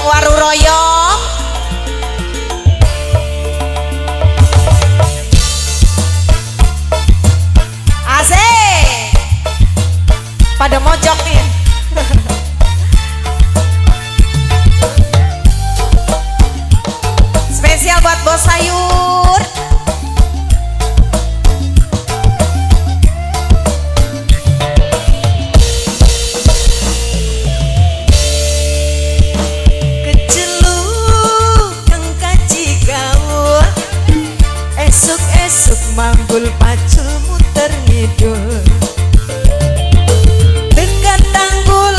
Nang Waruroyo. Asik. Pada mojok nih. Spesial buat Bos Sayur. Esuk manggul pacul muter ngidul dengan tanggul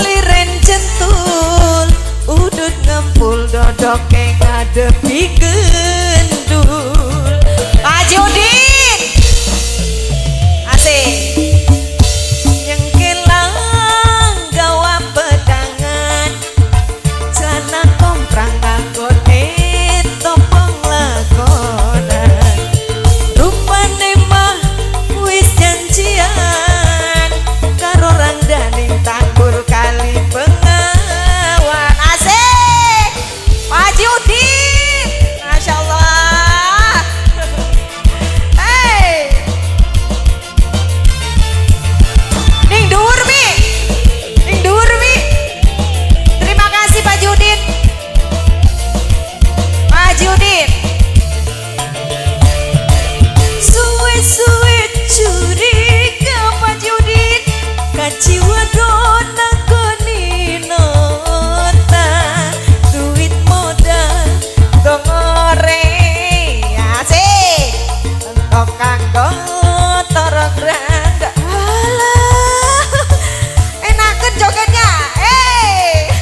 liren jentul udut ngempul dodok yang ngadepi gendul. Pak Judin asik. Nyengkelang gawa pedangan celana komprang nganggote tompong lakonan rupane mah wis janjian karo rangdaning tanggul kali Bengawan. Asik. Pak Judin. Masya Allah. Hey. Ning dhuwur Mi. Ning dhuwur Mi. Terima kasih Pak Judin. Pak Judin. Suwe-suwe curiga Pak Judin kaciwa dona koni nota duit modal Gongore. Asik. entok kanggo torok rangga. Alah. Enaken jogetnya. Hey.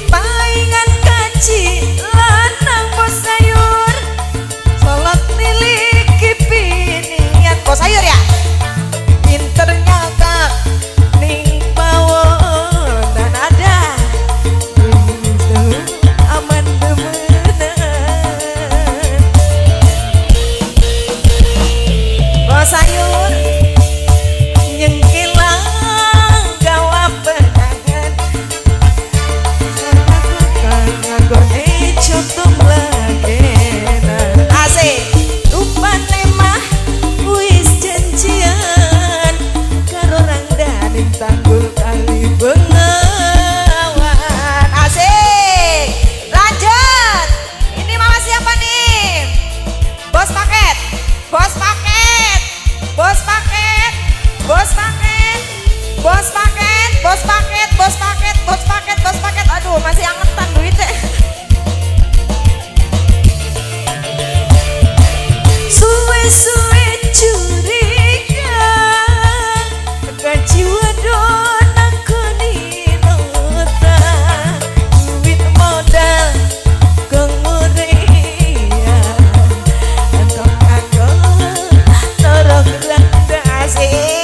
Paingan kaci lanang Bos Sayur salat miliki pinian Bos Sayur ya. pinternya kak ning pawon dan ada aman demenan. Bos Sayur nyengkilang gawa pedangan ngagone contoh lagenan. Asik. Rupane mah wis janjian karo rangdaning tanggul kali Bengawan. Asik. Lanjut. Ini mama siapa nih? Bos paket. Bos paket. Bos paket. Bos paket. Bos paket. Bos paket. Bos paket. Bos paket. Bos paket. Aduh, masih angetan duitnya. Suwe-suwe curiga kaciwa dona koni nota duit modal kengurian entok kanggo torok randa. Asik.